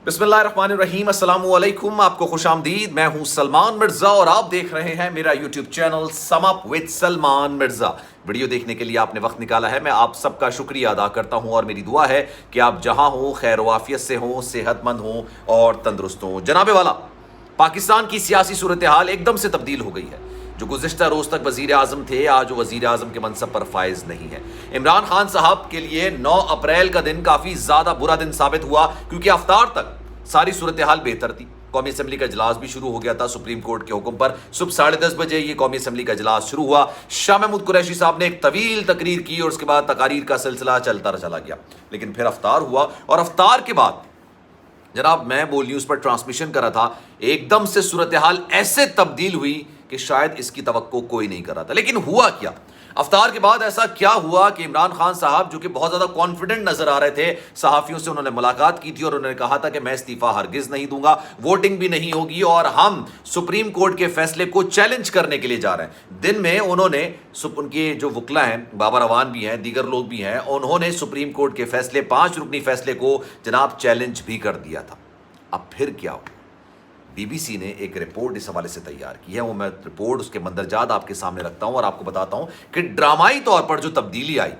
बिस्मिल्लाहिर्रहमानिर्रहीम, अस्सलाम वालेकुम। आपको खुश आमदीद। मैं हूं सलमान मिर्ज़ा और आप देख रहे हैं मेरा YouTube channel sum up with Salman Mirza. Video देखने के लिए आपने वक्त निकाला है, मैं आप सबका शुक्रिया अदा करता हूं और मेरी दुआ है कि आप जहां हो खैर वाफियत से हो, सेहतमंद हो और तंदुरुस्त हो। जनाबे वाला, पाकिस्तान की सियासी सूरत हाल एकदम से तब्दील हो गई है। जो गुज़िश्ता रोज़ तक वज़ीर आज़म थे, आज वो वज़ीर आज़म के मनसब पर फायज़ नहीं है। इमरान खान साहब के लिए 9 अप्रैल का दिन काफ़ी ज़्यादा बुरा दिन साबित हुआ, क्योंकि अफ्तार तक सारी सूरत हाल बेहतर थी। कौमी असम्बली का इजलास भी शुरू हो गया था सुप्रीम कोर्ट के हुक्म पर। सुबह 10:30 बजे ये कौमी असम्बली का इजलास शुरू हुआ। शाह महमूद कुरैशी साहब ने एक तवील तकरीर की और उसके बाद तकारीर का सिलसिला चलता चला गया। लेकिन फिर अफ्तार हुआ और अफ्तार के बाद जनाब मैं बोल न्यूज़ पर ट्रांसमिशन कर रहा था, एकदम से सूरत हाल ऐसे तब्दील हुई कि शायद इसकी तवक्को कोई नहीं कर रहा था। लेकिन हुआ क्या? अफ्तार के बाद ऐसा क्या हुआ कि इमरान खान साहब, जो कि बहुत ज़्यादा कॉन्फिडेंट नजर आ रहे थे, सहाफ़ियों से उन्होंने मुलाकात की थी और उन्होंने कहा था कि मैं इस्तीफ़ा हरगिज़ नहीं दूंगा, वोटिंग भी नहीं होगी और हम सुप्रीम कोर्ट के फैसले को चैलेंज करने के लिए जा रहे हैं। दिन में उन्होंने उनके जो वकला हैं, बाबर अवान भी हैं, दीगर लोग भी हैं, उन्होंने सुप्रीम कोर्ट के फैसले, 5 रुकनी फैसले को जनाब चैलेंज भी कर दिया था। अब फिर क्या हुआ? बीबीसी ने एक रिपोर्ट इस हवाले से तैयार की है। वो मैं रिपोर्ट, उसके मंदरजात आपके सामने रखता हूं और आपको बताता हूं कि ड्रामाई तौर पर जो तब्दीली आई,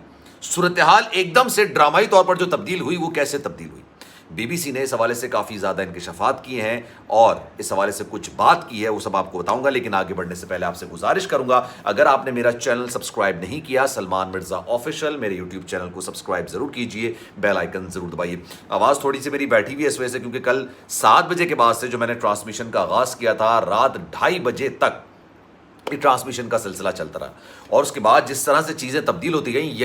सूरत हाल एकदम से ड्रामाई तौर पर जो तब्दील हुई, वो कैसे तब्दील हुई। बीबीसी ने इस हवाले से काफ़ी ज़्यादा इंकशाफात किए हैं और इस हवाले से कुछ बात की है, वो सब आपको बताऊंगा। लेकिन आगे बढ़ने से पहले आपसे गुजारिश करूंगा, अगर आपने मेरा चैनल सब्सक्राइब नहीं किया, सलमान मिर्ज़ा ऑफिशियल, मेरे यूट्यूब चैनल को सब्सक्राइब जरूर कीजिए, बेल आइकन जरूर दबाइए। आवाज़ थोड़ी सी मेरी बैठी हुई है इस वजह से, क्योंकि कल 7 बजे के बाद से जो मैंने ट्रांसमिशन का आगाज़ किया था, रात 2:30 बजे तक ट्रांसमिशन का सिलसिला चलता रहा और उसके बाद जिस तरह से चीज़ें तब्दील होती गई,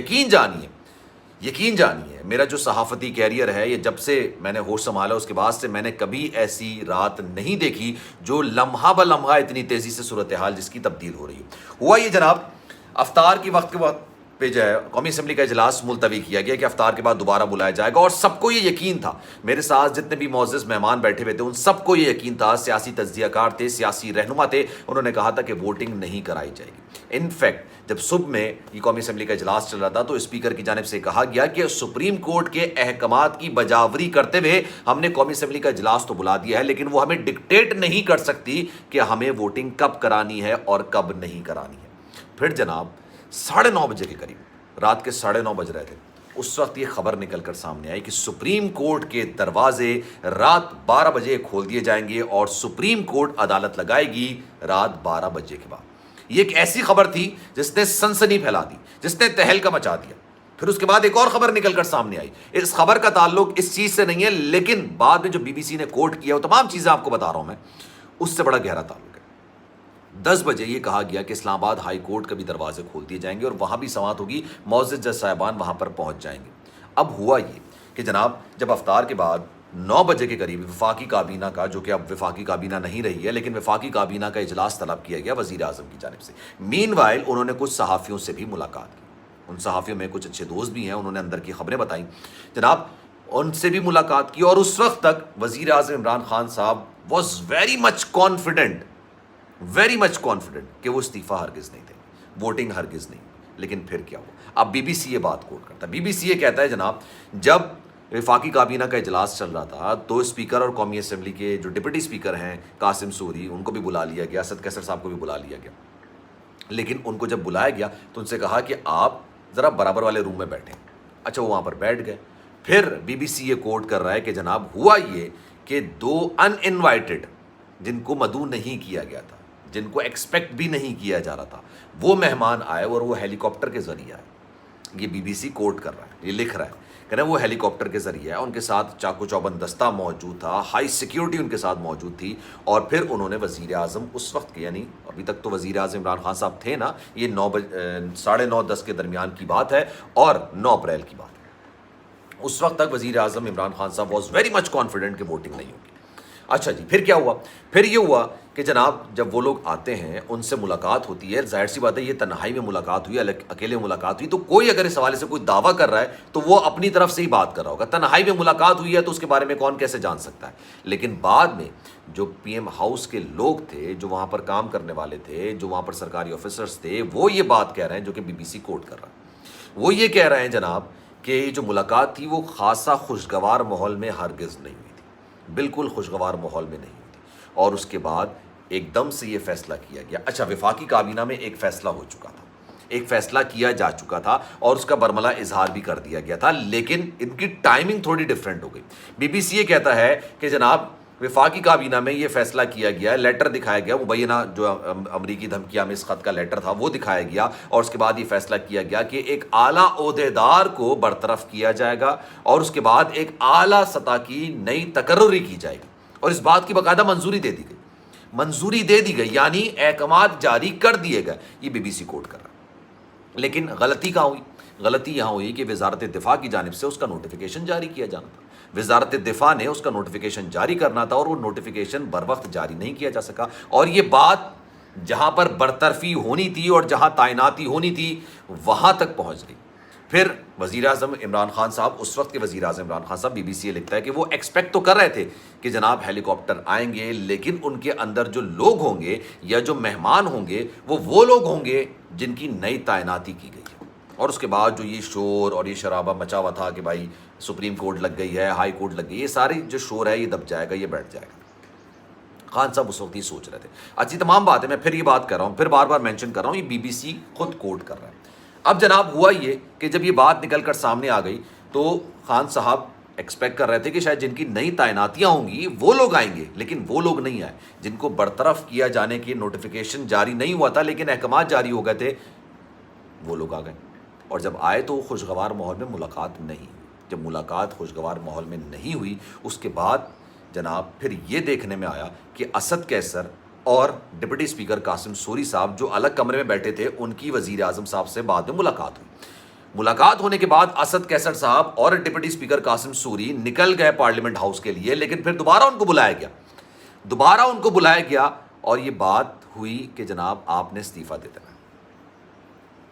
यकीन जानिए मेरा जो सहाफ़ती कैरियर है, ये जब से मैंने होश संभाला उसके बाद से मैंने कभी ऐसी रात नहीं देखी जो लम्हा ब लम्हा इतनी तेज़ी से सूरत हाल जिसकी तब्दील हो रही है। हुआ ये जनाब, अफ्तार की वक्त के वक्त पे जो है कौमी असम्बली का इजलास मुलतवी किया गया कि अफ्तार के बाद दोबारा बुलाया जाएगा और सबको ये यकीन था, मेरे साथ जितने भी मोअज़्ज़िज़ मेहमान बैठे हुए थे उन सबको ये यकीन था, सियासी तज्ज़ियाकार थे, सियासी रहनुमा थे, उन्होंने कहा था कि वोटिंग नहीं कराई जाएगी। इनफैक्ट जब सुबह में ये कौमी असम्बली का इजलास चल रहा था तो स्पीकर की जानिब से कहा गया कि सुप्रीम कोर्ट के अहकामात की बजावरी करते हुए हमने कौमी असम्बली का इजलास तो बुला दिया है, लेकिन वो हमें डिक्टेट नहीं कर सकती कि हमें वोटिंग कब करानी है और कब नहीं करानी है। फिर जनाब 9:30 बजे के करीब, रात के 9:30 बज रहे थे, उस वक्त ये खबर निकल कर सामने आई कि सुप्रीम कोर्ट के दरवाजे रात 12 बजे खोल दिए जाएंगे और सुप्रीम कोर्ट अदालत लगाएगी रात 12 बजे के बाद। ये एक ऐसी खबर थी जिसने सनसनी फैला दी, जिसने तहलका मचा दिया। फिर उसके बाद एक और खबर निकल कर सामने आई। इस खबर का ताल्लुक इस चीज़ से नहीं है, लेकिन बाद में जो बीबीसी ने कोट किया, वो तमाम चीज़ें आपको बता रहा हूं मैं, उससे बड़ा गहरा ताल्लुक है। 10 बजे ये कहा गया कि इस्लामाबाद हाई कोर्ट के भी दरवाजे खोल दिए जाएंगे और वहाँ भी समाअत होगी, मुअज़्ज़िज़ जज साहिबान वहाँ पर पहुँच जाएंगे। अब हुआ ये कि जनाब जब अफ्तार के बाद 9 बजे के करीब वफाकी काबीना का, जो कि अब वफाकी काबीना नहीं रही है, लेकिन वफाकी काबीना का इजलास तलब किया गया वज़ीर आज़म की जानिब से। मीनवाइल उन्होंने कुछ सहाफ़ियों से भी मुलाकात की। उन सहाफ़ियों में कुछ अच्छे दोस्त भी हैं, उन्होंने अंदर की खबरें बताई जनाब, उनसे भी मुलाकात की। और उस वक्त तक वज़ीर आज़म इमरान खान साहब वॉज वेरी मच कॉन्फिडेंट कि वो इस्तीफ़ा हरगिज़ नहीं देंगे, वोटिंग हरगिज़ नहीं। लेकिन फिर क्या हुआ? अब बीबीसी ये बात कोट करता है। बीबीसी ये कहता है जनाब, जब वफाकी काबीना का इजलास चल रहा था तो स्पीकर और कौमी असम्बली के जो डिप्टी स्पीकर हैं कासिम सूरी, उनको भी बुला लिया गया, असद कैसर साहब को भी बुला लिया गया। लेकिन उनको जब बुलाया गया तो उनसे कहा कि आप ज़रा बराबर वाले रूम में बैठें। अच्छा, वो वहाँ पर बैठ गए। फिर बीबीसी ये कोट कर रहा है कि जनाब हुआ ये कि 2 अनइनवाइटेड, जिनको मदऊ नहीं किया गया था, जिनको एक्सपेक्ट भी नहीं किया जा रहा था, वो मेहमान आए और वो हेलीकॉप्टर के ज़रिए आए। ये बीबीसी कोट कर रहा है, ये लिख रहा है, कह रहे हैं वो हेलीकॉप्टर के ज़रिए आए, उनके साथ चाकू चौबंद दस्ता मौजूद था, हाई सिक्योरिटी उनके साथ मौजूद थी। और फिर उन्होंने वज़ीर आज़म उस वक्त के, यानी अभी तक तो वज़ीर आज़म इमरान खान साहब थे ना, ये 9:30-10 के दरमियान की बात है और 9 अप्रैल की बात है। उस वक्त तक वज़ीर आज़म इमरान खान साहब वॉज वेरी मच कॉन्फिडेंट कि वोटिंग नहीं होगी। अच्छा जी, फिर क्या हुआ? फिर ये हुआ कि जनाब जब वो लोग आते हैं, उनसे मुलाकात होती है। जाहिर सी बात है, ये तन्हाई में मुलाकात हुई, अकेले मुलाकात हुई, तो कोई अगर इस हवाले से कोई दावा कर रहा है तो वो अपनी तरफ से ही बात कर रहा होगा। तन्हाई में मुलाकात हुई है तो उसके बारे में कौन कैसे जान सकता है। लेकिन बाद में जो पीएम हाउस के लोग थे, जो वहाँ पर काम करने वाले थे, जो वहाँ पर सरकारी ऑफिसर्स थे, वो ये बात कह रहे हैं, जो कि बीबीसी कोट कर रहा है। वो ये कह रहे हैं जनाब कि जो मुलाकात थी वो खासा खुशगवार माहौल में हरगिज़ नहीं हुई थी। بالکل خوشگوار ماحول میں نہیں ہوتی. اور اس کے بعد ایک دم سے یہ فیصلہ کیا گیا. اچھا, وفاقی کابینہ میں ایک فیصلہ ہو چکا تھا, ایک فیصلہ کیا جا چکا تھا اور اس کا برملا اظہار بھی کر دیا گیا تھا, لیکن ان کی ٹائمنگ تھوڑی ڈیفرنٹ ہو گئی. بی بی سی یہ کہتا ہے کہ جناب وفاقی کابینہ میں یہ فیصلہ کیا گیا, لیٹر دکھایا گیا, مبینہ جو امریکی دھمکیاں میں اس خط کا لیٹر تھا وہ دکھایا گیا, اور اس کے بعد یہ فیصلہ کیا گیا کہ ایک اعلیٰ عہدیدار کو برطرف کیا جائے گا اور اس کے بعد ایک اعلیٰ سطح کی نئی تقرری کی جائے گی, اور اس بات کی باقاعدہ منظوری دے دی گئی. منظوری دے دی گئی یعنی احکامات جاری کر دیے گئے. یہ بی بی سی کوٹ کر رہا ہے. لیکن غلطی کہاں ہوئی؟ غلطی یہاں ہوئی کہ وزارت دفاع کی جانب سے اس کا نوٹیفیکیشن جاری کیا جانا تھا. وزارت دفاع نے اس کا نوٹیفیکیشن جاری کرنا تھا اور وہ نوٹیفیکیشن بر وقت جاری نہیں کیا جا سکا, اور یہ بات جہاں پر برطرفی ہونی تھی اور جہاں تعیناتی ہونی تھی وہاں تک پہنچ گئی. پھر وزیر اعظم عمران خان صاحب, اس وقت کے وزیر اعظم عمران خان صاحب, بی بی سی یہ لکھتا ہے کہ وہ ایکسپیکٹ تو کر رہے تھے کہ جناب ہیلی کاپٹر آئیں گے, لیکن ان کے اندر جو لوگ ہوں گے یا جو مہمان ہوں گے وہ لوگ ہوں گے جن کی نئی تعیناتی کی گئی ہے. اور اس کے بعد جو یہ شور اور یہ شرابہ مچا ہوا تھا کہ بھائی سپریم کورٹ لگ گئی ہے, ہائی کورٹ لگ گئی, یہ ساری جو شور ہے یہ دب جائے گا, یہ بیٹھ جائے گا. خان صاحب اس وقت یہ سوچ رہے تھے. اچھی تمام بات ہے, میں پھر یہ بات کر رہا ہوں, پھر بار بار مینشن کر رہا ہوں, یہ بی بی سی خود کوٹ کر رہا ہے. اب جناب ہوا یہ کہ جب یہ بات نکل کر سامنے آ گئی تو خان صاحب ایکسپیکٹ کر رہے تھے کہ شاید جن کی نئی تعیناتیاں ہوں گی وہ لوگ آئیں گے, لیکن وہ لوگ نہیں آئے. جن کو برطرف کیا جانے کی نوٹیفیکیشن جاری نہیں ہوا تھا لیکن احکامات جاری ہو گئے تھے, وہ لوگ آ گئے. اور جب آئے تو خوشگوار ماحول میں ملاقات نہیں ہوئی. جب ملاقات خوشگوار ماحول میں نہیں ہوئی, اس کے بعد جناب پھر یہ دیکھنے میں آیا کہ اسد کیسر اور ڈپٹی اسپیکر قاسم سوری صاحب جو الگ کمرے میں بیٹھے تھے, ان کی وزیر اعظم صاحب سے بعد میں ملاقات ہوئی. ملاقات ہونے کے بعد اسد کیسر صاحب اور ڈپٹی اسپیکر قاسم سوری نکل گئے پارلیمنٹ ہاؤس کے لیے, لیکن پھر دوبارہ ان کو بلایا گیا اور یہ بات ہوئی کہ جناب آپ نے استعفیٰ دے دینا.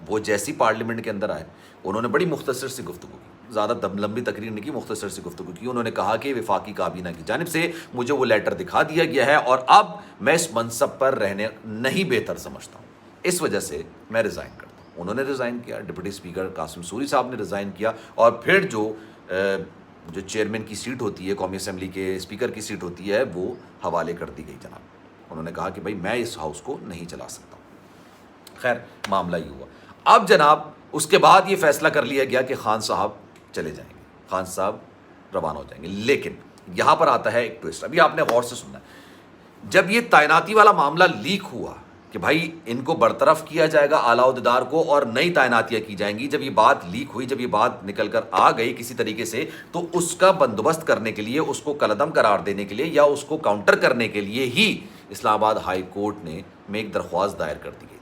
وہ جیسی پارلیمنٹ کے اندر آئے انہوں نے بڑی مختصر سی گفتگو کی, زیادہ لمبی تقریر نہیں کی, مختصر سی گفتگو کی. انہوں نے کہا کہ وفاقی کابینہ کی جانب سے مجھے وہ لیٹر دکھا دیا گیا ہے اور اب میں اس منصب پر رہنے نہیں بہتر سمجھتا ہوں, اس وجہ سے میں ریزائن کرتا ہوں. انہوں نے ریزائن کیا, ڈپٹی اسپیکر قاسم سوری صاحب نے ریزائن کیا, اور پھر جو چیئرمین کی سیٹ ہوتی ہے, قومی اسمبلی کے اسپیکر کی سیٹ ہوتی ہے, وہ حوالے کر دی گئی. جناب انہوں نے کہا کہ بھائی میں اس ہاؤس کو نہیں چلا سکتا. خیر معاملہ یہ ہوا. اب جناب اس کے بعد یہ فیصلہ کر لیا گیا کہ خان صاحب چلے جائیں گے, خان صاحب روانہ ہو جائیں گے. لیکن یہاں پر آتا ہے ایک ٹوسٹ, ابھی آپ نے غور سے سننا ہے. جب یہ تعیناتی والا معاملہ لیک ہوا کہ بھائی ان کو برطرف کیا جائے گا اعلیٰ عہدیدار کو اور نئی تعیناتیاں کی جائیں گی, جب یہ بات لیک ہوئی, جب یہ بات نکل کر آ گئی کسی طریقے سے, تو اس کا بندوبست کرنے کے لیے, اس کو کالعدم قرار دینے کے لیے یا اس کو کاؤنٹر کرنے کے لیے ہی اسلام آباد ہائی کورٹ میں ایک درخواست دائر کر دی گئی تھی.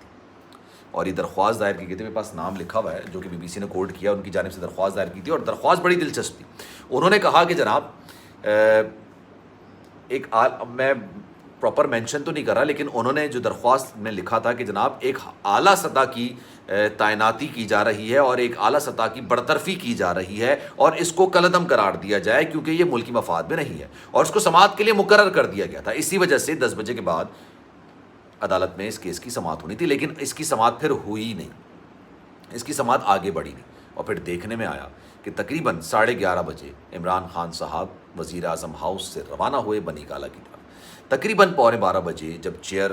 اور یہ درخواست دائر کی گئی تھی, میرے پاس نام لکھا ہوا ہے جو کہ بی بی سی نے کوٹ کیا, ان کی جانب سے درخواست دائر کی تھی, اور درخواست بڑی دلچسپ تھی. انہوں نے کہا کہ جناب میں پراپر مینشن تو نہیں کر رہا, لیکن انہوں نے جو درخواست میں لکھا تھا کہ جناب ایک اعلیٰ سطح کی تعیناتی کی جا رہی ہے اور ایک اعلیٰ سطح کی برطرفی کی جا رہی ہے, اور اس کو کالعدم قرار دیا جائے کیونکہ یہ ملکی مفاد میں نہیں ہے, اور اس کو سماعت کے لیے مقرر کر دیا گیا تھا. اسی وجہ سے 10 بجے کے بعد عدالت میں اس کیس کی سماعت ہونی تھی, لیکن اس کی سماعت پھر ہوئی نہیں, اس کی سماعت آگے بڑھی نہیں. اور پھر دیکھنے میں آیا کہ تقریباً 11:30 بجے عمران خان صاحب وزیر اعظم ہاؤس سے روانہ ہوئے بنی گالہ کی طرف. تقریباً 11:45 بجے جب چیئر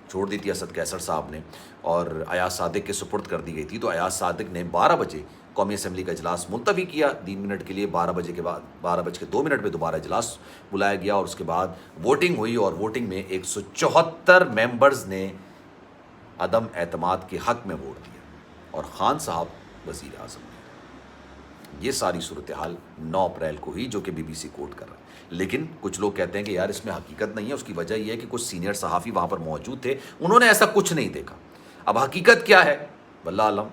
چھوڑ دی تھی اسد کیسر صاحب نے اور ایاز صادق کے سپرد کر دی گئی تھی, تو ایاز صادق نے 12 بجے قومی اسمبلی کا اجلاس ملتوی کیا 3 منٹ کے لیے. 12 بجے کے بعد 12:02 پہ دوبارہ اجلاس بلایا گیا, اور اس کے بعد ووٹنگ ہوئی, اور ووٹنگ میں 174 ممبرز نے عدم اعتماد کے حق میں ووٹ دیا اور خان صاحب وزیر اعظم. یہ ساری صورتحال 9 اپریل کو ہوئی, جو کہ بی بی سی کوٹ کر رہا ہے. لیکن کچھ لوگ کہتے ہیں کہ یار اس میں حقیقت نہیں ہے. اس کی وجہ یہ ہے کہ کچھ سینئر صحافی وہاں پر موجود تھے, انہوں نے ایسا کچھ نہیں دیکھا. اب حقیقت کیا ہے واللہ عالم,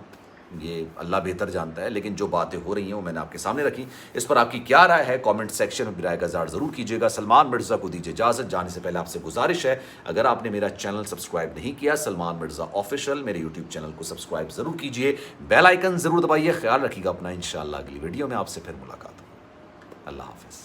یہ اللہ بہتر جانتا ہے, لیکن جو باتیں ہو رہی ہیں وہ میں نے آپ کے سامنے رکھی. اس پر آپ کی کیا رائے ہے کامنٹ سیکشن میں برائے گزار ضرور کیجیے گا. سلمان مرزا کو دیجیے اجازت. جانے سے پہلے آپ سے گزارش ہے, اگر آپ نے میرا چینل سبسکرائب نہیں کیا سلمان مرزا آفیشیل, میرے یوٹیوب چینل کو سبسکرائب ضرور کیجیے, بیل آئیکن ضرور دبائیے. خیال رکھیے گا اپنا. انشاءاللہ اگلی ویڈیو میں آپ سے پھر ملاقات ہوگی. اللہ حافظ.